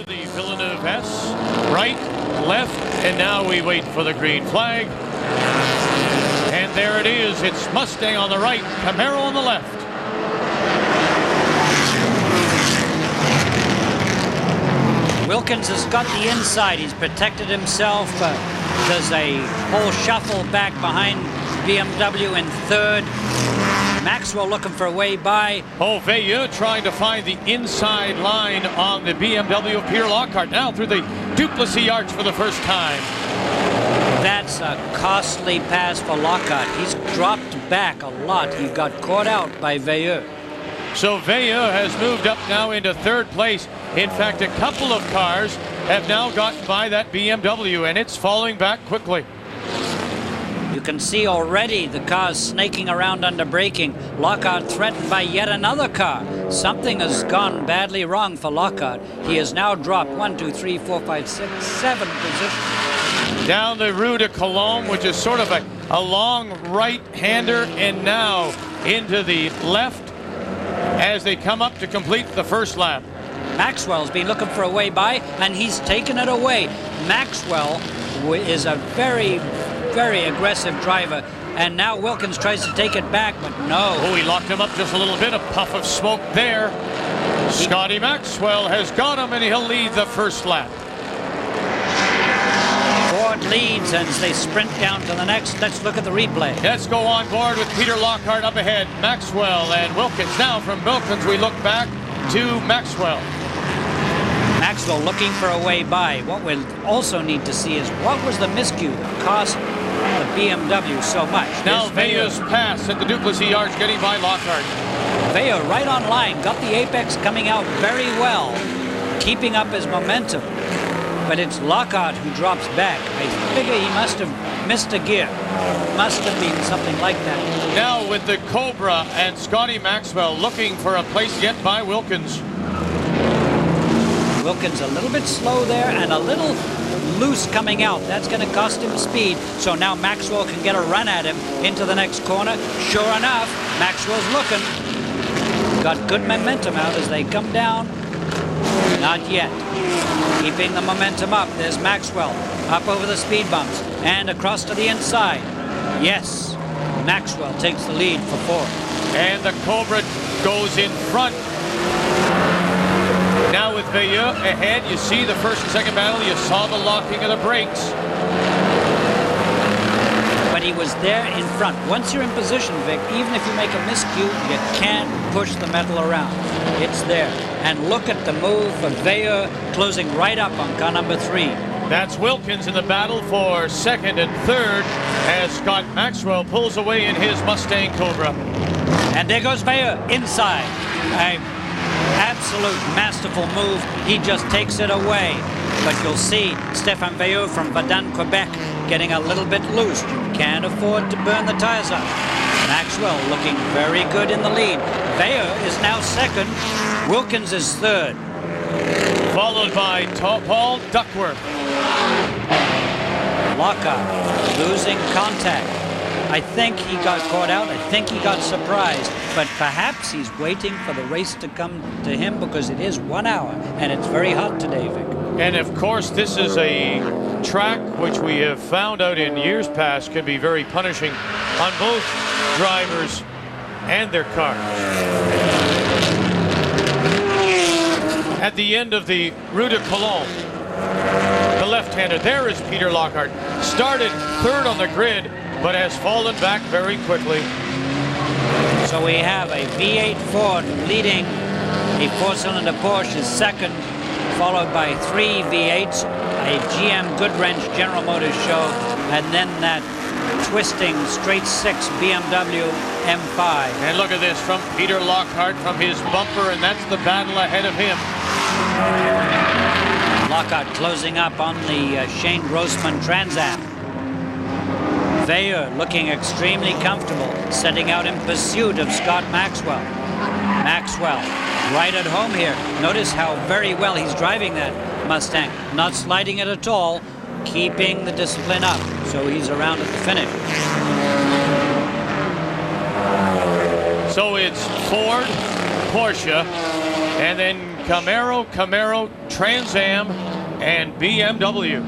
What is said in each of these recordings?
to the Villeneuve S, right, left, and now we wait for the green flag. And there it is. It's Mustang on the right, Camaro on the left. Wilkins has got the inside. He's protected himself. Does a whole shuffle back behind BMW in third. Maxwell looking for a way by. Oh, Veilleux trying to find the inside line on the BMW of Peter Lockhart. Now through the Duplessis arch for the first time. That's a costly pass for Lockhart. He's dropped back a lot. He got caught out by Veilleux. So Veilleux has moved up now into third place. In fact, a couple of cars have now gotten by that BMW, and it's falling back quickly. You can see already the cars snaking around under braking. Lockhart threatened by yet another car. Something has gone badly wrong for Lockhart. He has now dropped 1, 2, 3, 4, 5, 6, 7 positions. Down the Rue de Cologne, which is sort of a long right-hander, and now into the left as they come up to complete the first lap. Maxwell's been looking for a way by, and he's taken it away. Maxwell is a very, very aggressive driver, and now Wilkins tries to take it back, but no. Oh, he locked him up just a little bit. A puff of smoke there. Scotty Maxwell has got him, and he'll lead the first lap. Ford leads as they sprint down to the next. Let's look at the replay. Let's go on board with Peter Lockhart up ahead. Maxwell and Wilkins. Now from Wilkins we look back to Maxwell. Maxwell looking for a way by. What we'll also need to see is what was the miscue that cost the BMW so much. Now Veilleux's pass at the Duplessis arch getting by Lockhart. Veilleux right on line, got the apex coming out very well, keeping up his momentum. But it's Lockhart who drops back. I figure he must have missed a gear. Must have been something like that. Now with the Cobra and Scotty Maxwell looking for a place to get by Wilkins. Wilkins a little bit slow there and a little loose coming out. That's going to cost him speed. So now Maxwell can get a run at him into the next corner. Sure enough, Maxwell's looking. Got good momentum out as they come down. Not yet. Keeping the momentum up. There's Maxwell up over the speed bumps and across to the inside. Yes, Maxwell takes the lead for fourth. And the Cobra goes in front. Now with Veilleux ahead, you see the first and second battle. You saw the locking of the brakes. But he was there in front. Once you're in position, Vic, even if you make a miscue, you can't push the metal around. It's there. And look at the move of Veilleux closing right up on car number 3. That's Wilkins in the battle for second and third as Scott Maxwell pulls away in his Mustang Cobra. And there goes Veilleux inside. An absolute masterful move. He just takes it away. But you'll see Stéphane Veilleux from Verdun, Quebec, getting a little bit loose. You can't afford to burn the tires up. Maxwell looking very good in the lead. Veilleux is now second. Wilkins is third. Followed by Paul Duckworth. Lockhart losing contact. I think he got caught out. I think he got surprised. But perhaps he's waiting for the race to come to him because it is 1 hour and it's very hot today, Vic. And of course, this is a track which we have found out in years past can be very punishing on both drivers and their cars. At the end of the Rue de Cologne, the left-hander, there is Peter Lockhart. Started third on the grid, but has fallen back very quickly. So we have a V8 Ford leading. A 4-cylinder Porsche is second, followed by 3 V8s, a GM Goodwrench General Motors show, and then that twisting straight 6 BMW M5. And look at this from Peter Lockhart from his bumper, and that's the battle ahead of him. Lockhart closing up on the Shane Grossman Trans Am. Veilleux looking extremely comfortable, setting out in pursuit of Scott Maxwell. Maxwell right at home here. Notice how very well he's driving that Mustang. Not sliding it at all, keeping the discipline up. So he's around at the finish. So it's Ford, Porsche, and then Camaro, Trans Am, and BMW.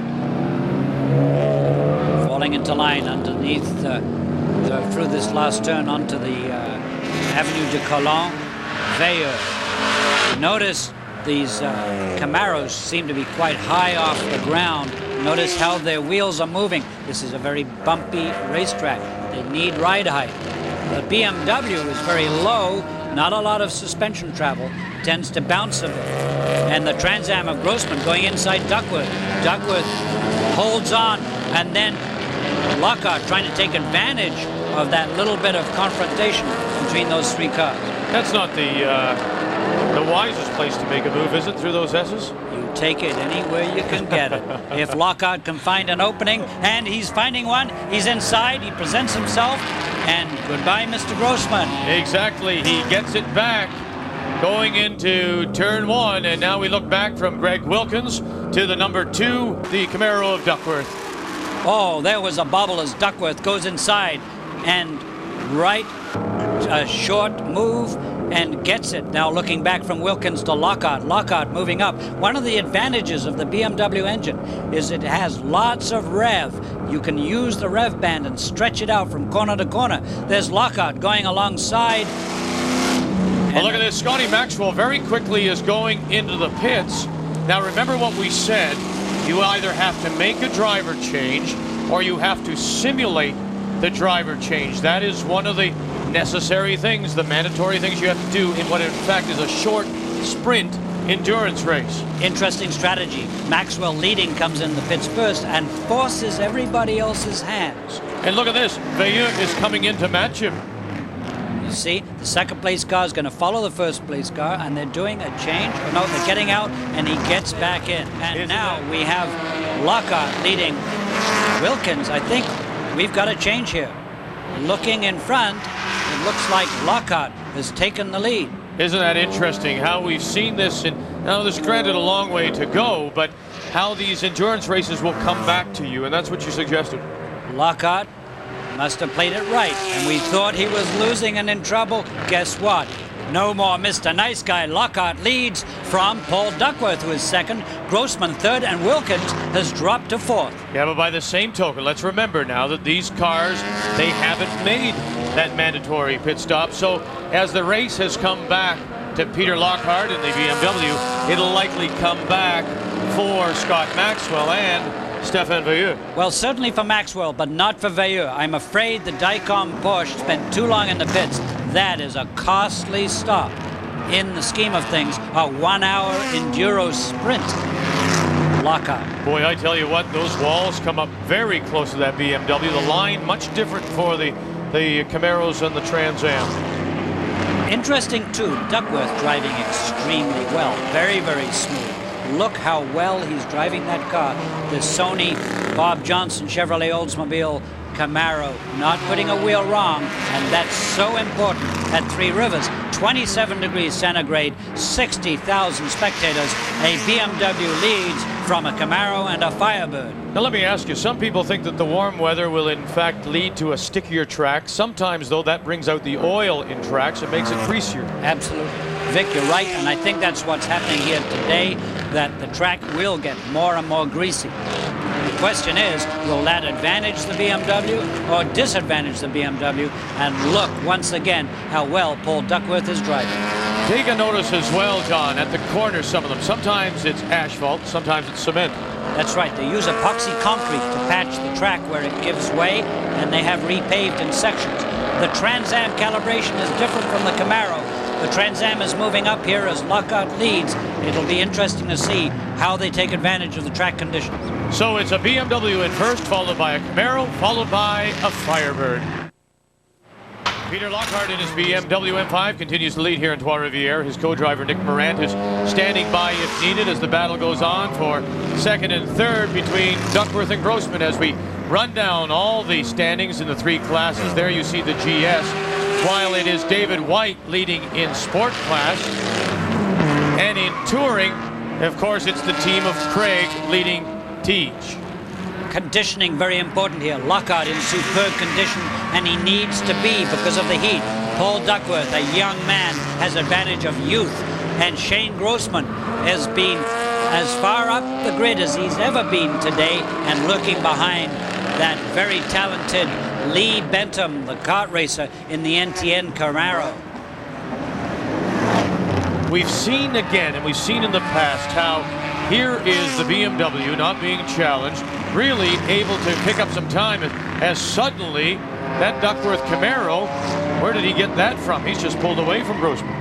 Falling into line underneath through this last turn onto the Avenue de Talon, Veilleux. Notice these Camaros seem to be quite high off the ground. Notice how their wheels are moving. This is a very bumpy racetrack. They need ride height. The BMW is very low, not a lot of suspension travel, tends to bounce a bit. And the Trans Am of Grossman going inside Duckworth. Duckworth holds on, and then Lockhart trying to take advantage of that little bit of confrontation between those three cars. That's not the wisest place to make a move, is it, through those S's? You take it anywhere you can get it. If Lockhart can find an opening, and he's finding one, he's inside, he presents himself, and goodbye, Mr. Grossman. Exactly, he gets it back going into turn one, and now we look back from Greg Wilkins to the number 2, the Camaro of Duckworth. Oh, there was a bubble as Duckworth goes inside, and right, a short move, and gets it. Now looking back from Wilkins to Lockhart. Lockhart moving up. One of the advantages of the BMW engine is it has lots of rev. You can use the rev band and stretch it out from corner to corner. There's Lockhart going alongside. Well, look at this. Scotty Maxwell very quickly is going into the pits. Now remember what we said. You either have to make a driver change or you have to simulate the driver change. That is one of the necessary things, the mandatory things you have to do in what in fact is a short sprint endurance race. Interesting strategy. Maxwell leading comes in the pits first and forces everybody else's hands. And look at this. Veilleux is coming in to match him. You see, the second place car is going to follow the first place car, and they're doing a change. Oh, no, they're getting out, and he gets back in. And now we have Lockhart leading Wilkins. I think we've got a change here. Looking in front, it looks like Lockhart has taken the lead. Isn't that interesting how we've seen this? Now there's granted a long way to go, but how these endurance races will come back to you, and that's what you suggested. Lockhart must have played it right, and we thought he was losing and in trouble. Guess what? No more Mr. Nice Guy. Lockhart leads from Paul Duckworth, who is second, Grossman third, and Wilkins has dropped to fourth. Yeah, but by the same token, let's remember now that these cars, they haven't made that mandatory pit stop. So as the race has come back to Peter Lockhart in the BMW, it'll likely come back for Scott Maxwell and Stefan Veilleux. Well, certainly for Maxwell, but not for Veilleux. I'm afraid the Dicom Porsche spent too long in the pits. That is a costly stop. In the scheme of things, a 1-hour enduro sprint. Lockhart. Boy, I tell you what, those walls come up very close to that BMW. The line much different for the Camaros and the Trans Am. Interesting too, Duckworth driving extremely well. Very, very smooth. Look how well he's driving that car. The Sony Bob Johnson Chevrolet Oldsmobile Camaro, not putting a wheel wrong, and that's so important at Three Rivers. 27 degrees centigrade, 60,000 spectators. A BMW leads from a Camaro and a Firebird. Now let me ask you, some people think that the warm weather will in fact lead to a stickier track. Sometimes though that brings out the oil in tracks, it makes it greasier. Absolutely. Vic, you're right, and I think that's what's happening here today, that the track will get more and more greasy. The question is, will that advantage the BMW or disadvantage the BMW? And look, once again, how well Paul Duckworth is driving. Take a notice as well, John, at the corners, some of them. Sometimes it's asphalt, sometimes it's cement. That's right. They use epoxy concrete to patch the track where it gives way, and they have repaved in sections. The Trans Am calibration is different from the Camaro. The Trans Am is moving up here as Lockhart leads. It'll be interesting to see how they take advantage of the track conditions. So it's a BMW in first, followed by a Camaro, followed by a Firebird. Peter Lockhart in his BMW M5 continues to lead here in Trois-Rivières. His co-driver Nick Morant is standing by if needed as the battle goes on for second and third between Duckworth and Grossman as we run down all the standings in the three classes. There you see the GS, while it is David White leading in sport class. And in touring, of course, it's the team of Craig leading Teach. Conditioning very important here. Lockhart in superb condition, and he needs to be because of the heat. Paul Duckworth, a young man, has advantage of youth. And Shane Grossman has been as far up the grid as he's ever been today, and looking behind that very talented Lee Bentham, the kart racer in the NTN Camaro. We've seen again, and we've seen in the past, how here is the BMW not being challenged, really able to pick up some time, as suddenly that Duckworth Camaro, where did he get that from? He's just pulled away from Grossman.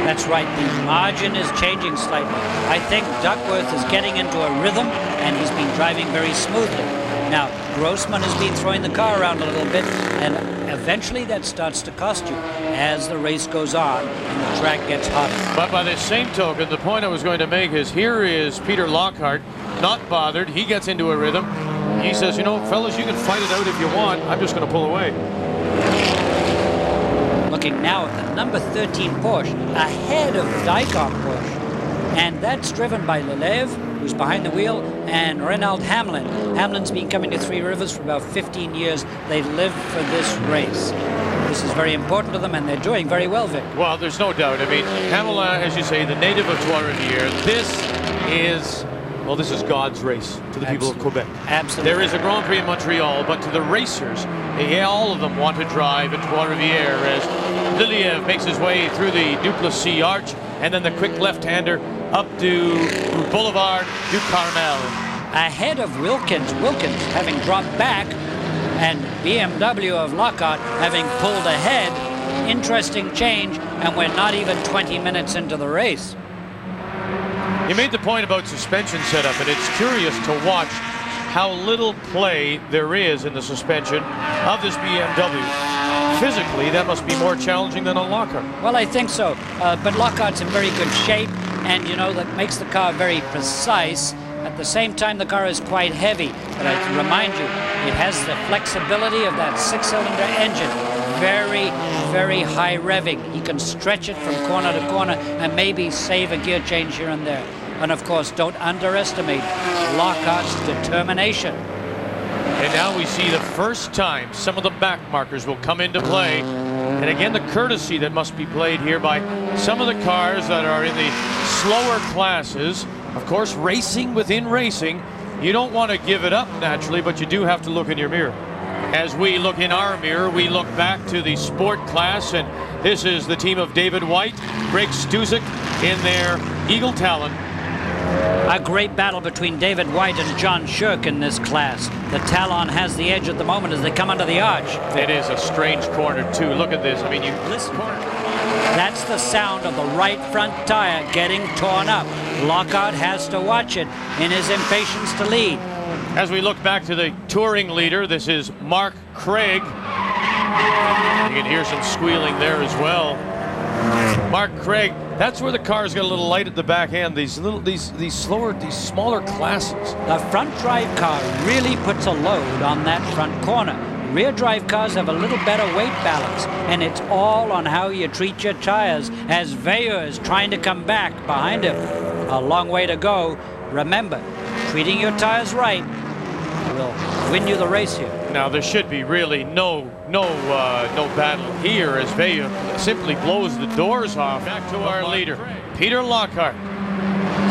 That's right, the margin is changing slightly. I think Duckworth is getting into a rhythm, and he's been driving very smoothly. Now, Grossman has been throwing the car around a little bit, and eventually that starts to cost you as the race goes on and the track gets hotter. But by the same token, the point I was going to make is, here is Peter Lockhart, not bothered. He gets into a rhythm. He says, you know, fellas, you can fight it out if you want. I'm just going to pull away. Looking now at the number 13 Porsche, ahead of the Dicom Porsche. And that's driven by Lelev, who's behind the wheel, and Reynald Hamlin. Hamlin's been coming to Three Rivers for about 15 years. They live for this race. This is very important to them, and they're doing very well, Vic. Well, there's no doubt. I mean, Hamlin, as you say, the native of Trois-Rivières, this is God's race to the people of Quebec. Absolutely. There is a Grand Prix in Montreal, but to the racers, all of them want to drive at Trois-Rivières, as Liliev makes his way through the Duplessis Arch, and then the quick left-hander up to Boulevard du Carmel. Ahead of Wilkins. Wilkins having dropped back, and BMW of Lockhart having pulled ahead. Interesting change, and we're not even 20 minutes into the race. You made the point about suspension setup, and it's curious to watch how little play there is in the suspension of this BMW. Physically, that must be more challenging than on Lockhart. Well, I think so, but Lockhart's in very good shape, and you know, that makes the car very precise. At the same time, the car is quite heavy, but I can remind you, it has the flexibility of that six-cylinder engine. Very, very high revving. He can stretch it from corner to corner and maybe save a gear change here and there. And of course, don't underestimate Lockhart's determination. And now we see the first time some of the back markers will come into play. And again, the courtesy that must be played here by some of the cars that are in the slower classes. Of course, racing within racing, you don't want to give it up naturally, but you do have to look in your mirror. As we look in our mirror, we look back to the sport class, and this is the team of David White, Greg Stuzik in their Eagle Talon. A great battle between David White and John Shirk in this class. The Talon has the edge at the moment as they come under the arch. It is a strange corner, too. Look at this. I mean, you listen. That's the sound of the right front tire getting torn up. Lockhart has to watch it in his impatience to lead. As we look back to the touring leader, this is Mark Craig. You can hear some squealing there as well. Mark Craig, that's where the car's got a little light at the back end. These smaller classes. The front drive car really puts a load on that front corner. Rear drive cars have a little better weight balance, and it's all on how you treat your tires, as Veilleux is trying to come back behind him. A long way to go. Remember, treating your tires right will win you the race here. Now there should be really no battle here, as Veilleux simply blows the doors off. Back to our leader, Peter Lockhart.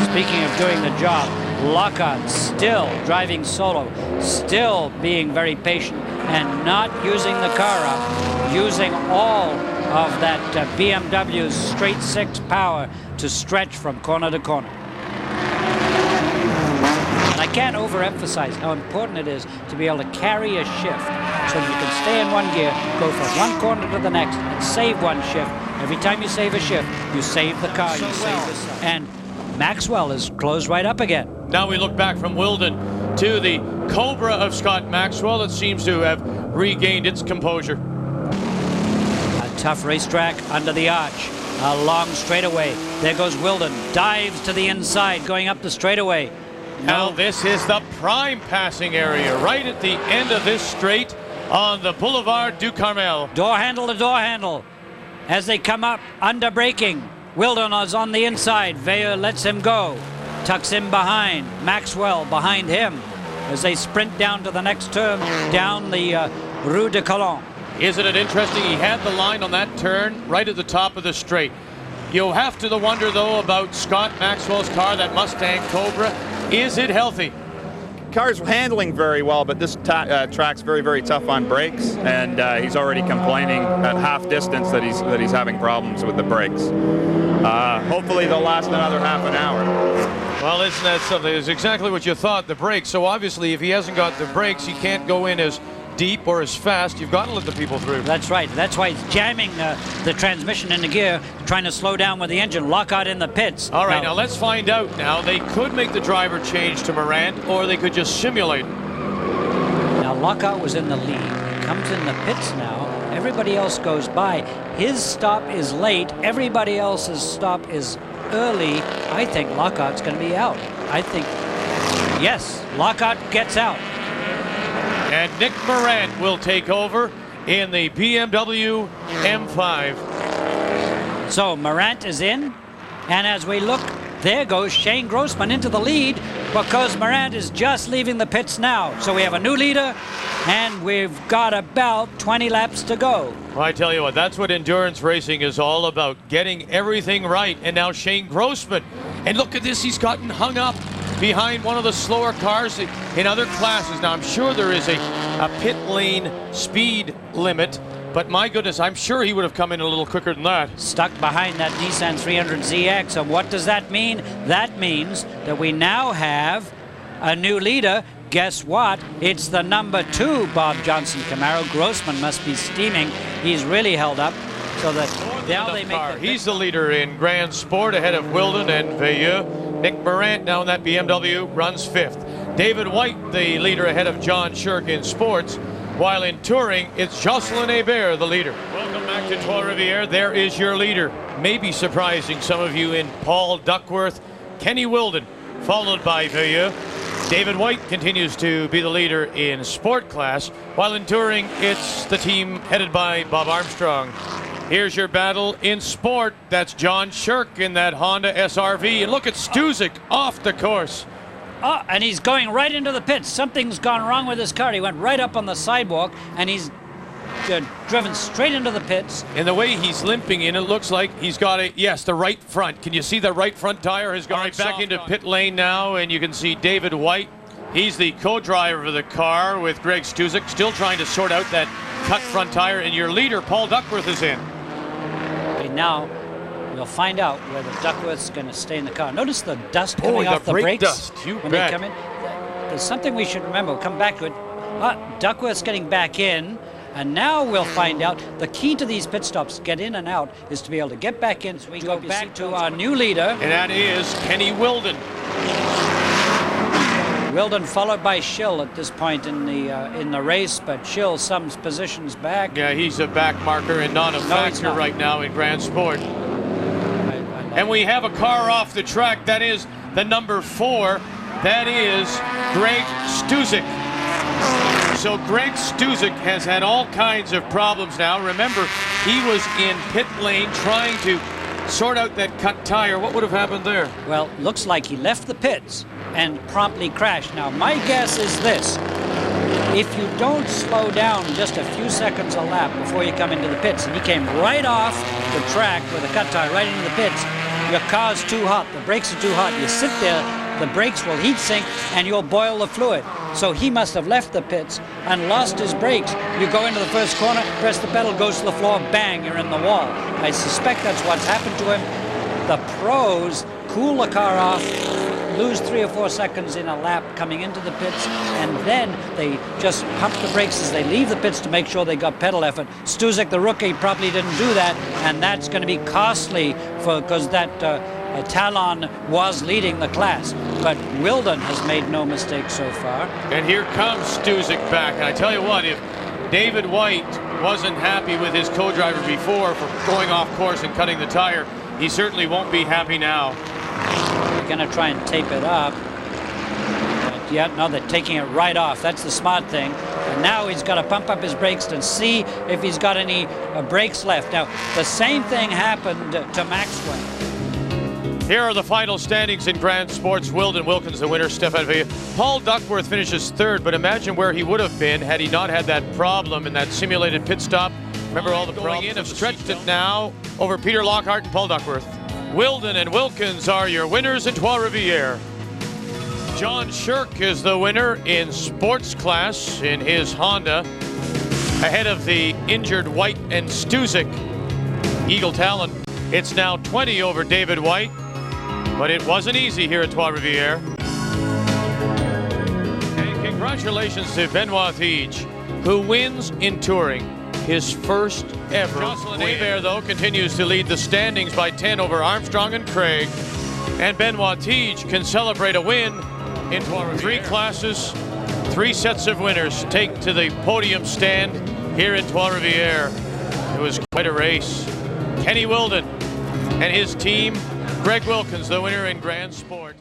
Speaking of doing the job, Lockhart still driving solo, still being very patient and not using the car up, using all of that BMW's straight six power to stretch from corner to corner. And I can't overemphasize how important it is to be able to carry a shift so that you can stay in one gear, go from one corner to the next, and save one shift. Every time you save a shift, you save the car, you save yourself. And Maxwell is closed right up again. Now we look back from Wilden to the Cobra of Scott Maxwell that seems to have regained its composure. A tough racetrack under the arch. A long straightaway. There goes Wilden. Dives to the inside, going up the straightaway. Now this is the prime passing area, right at the end of this straight on the Boulevard du Carmel. Door handle to door handle. As they come up, under braking. Wilden is on the inside. Veilleux lets him go. Tucks him behind. Maxwell behind him as they sprint down to the next turn, down the Rue de Talon. Isn't it interesting? He had the line on that turn right at the top of the straight. You have to wonder, though, about Scott Maxwell's car, that Mustang Cobra. Is it healthy? Car's handling very well, but this track's very, very tough on brakes, and he's already complaining at half distance that he's having problems with the brakes. Hopefully they'll last another half an hour. Well, isn't that something? It's exactly what you thought, the brakes. So obviously, if he hasn't got the brakes, he can't go in as deep or as fast. You've got to let the people through. That's right. That's why he's jamming the transmission into gear, trying to slow down with the engine. Lockhart in the pits. All right, now let's find out now. They could make the driver change to Morant, or they could just simulate. Now Lockhart was in the lead. He comes in the pits now. Everybody else goes by. His stop is late. Everybody else's stop is early. I think Lockhart's going to be out. I think, yes, Lockhart gets out. And Nick Morant will take over in the BMW M5. So Morant is in, and as we look, there goes Shane Grossman into the lead because Morant is just leaving the pits now. So we have a new leader, and we've got about 20 laps to go. Well, I tell you what, that's what endurance racing is all about, getting everything right. And now Shane Grossman, and look at this, he's gotten hung up behind one of the slower cars in other classes. Now, I'm sure there is a pit lane speed limit, but my goodness, I'm sure he would have come in a little quicker than that. Stuck behind that Nissan 300ZX. And what does that mean? That means that we now have a new leader. Guess what? It's the number 2 Bob Johnson Camaro. Grossman must be steaming. He's really held up. So that now they make He's the leader in Grand Sport ahead of Wilden and Veilleux. Nick Morant now in that BMW runs 5th. David White, the leader ahead of John Shirk in sports. While in touring, it's Jocelyn Hebert, the leader. Welcome back to Trois-Rivières. There is your leader. Maybe surprising some of you in Paul Duckworth, Kenny Wilden, followed by Veilleux. David White continues to be the leader in sport class. While in touring, it's the team headed by Bob Armstrong. Here's your battle in sport. That's John Shirk in that Honda SRV. And look at Stuzik off the course. Oh, and he's going right into the pits. Something's gone wrong with his car. He went right up on the sidewalk, and he's driven straight into the pits. And the way he's limping in, it looks like he's got the right front. Can you see the right front tire has gone right back into pit lane now, and you can see David White. He's the co-driver of the car with Greg Stuzik, still trying to sort out that cut front tire, and your leader, Paul Duckworth, is in. Okay, now we'll find out whether Duckworth's going to stay in the car. Notice the dust coming off the brakes dust. when they come in. There's something we should remember. We'll come back to it. Duckworth's getting back in, and now we'll find out. The key to these pit stops, get in and out, is to be able to get back in. So we go back to our new leader. And that is Kenny Wilden. Wilden followed by Schill at this point in the race, but Schill some positions back. Yeah, he's a back marker and not a factor right now in Grand Sport. And we have a car off the track. That is the number 4. That is Greg Stuzik. So Greg Stuzik has had all kinds of problems now. Remember, he was in pit lane trying to sort out that cut tire. What would have happened there? Well, looks like he left the pits and promptly crashed. Now, my guess is this. If you don't slow down just a few seconds a lap before you come into the pits, and he came right off the track with a cut tire right into the pits, your car's too hot, the brakes are too hot, you sit there, the brakes will heat sink, and you'll boil the fluid. So he must have left the pits and lost his brakes. You go into the first corner, press the pedal, goes to the floor, bang, you're in the wall. I suspect that's what's happened to him. The pros cool the car off, lose 3 or 4 seconds in a lap coming into the pits, and then they just pump the brakes as they leave the pits to make sure they got pedal effort. Stuzik, the rookie, probably didn't do that, and that's going to be costly because that Talon was leading the class. But Wilden has made no mistakes so far. And here comes Stuzik back. And I tell you what, if David White wasn't happy with his co-driver before for going off course and cutting the tire, he certainly won't be happy now. They're going to try and tape it up. But yeah, no, they're taking it right off. That's the smart thing. And now he's got to pump up his brakes and see if he's got any brakes left. Now, the same thing happened to Maxwell. Here are the final standings in Grand Sports. Wilden Wilkins, the winner, Stefan Veilleux. Paul Duckworth finishes 3rd, but imagine where he would have been had he not had that problem in that simulated pit stop. Remember all the problems? Have stretched it now over Peter Lockhart and Paul Duckworth. Wilden and Wilkins are your winners in Trois-Rivières. John Shirk is the winner in sports class in his Honda, ahead of the injured White and Stuzik Eagle Talon. It's now 20 over David White, but it wasn't easy here at Trois-Rivières. And congratulations to Benoit Thiege, who wins in touring, his first ever. Jocelyn Hebert, though, continues to lead the standings by 10 over Armstrong and Craig. And Benoit Thiege can celebrate a win in Trois-Rivières. 3 classes, 3 sets of winners take to the podium stand here in Trois-Rivières. It was quite a race. Kenny Wilden and his team, Greg Wilkins, the winner in Grand Sport.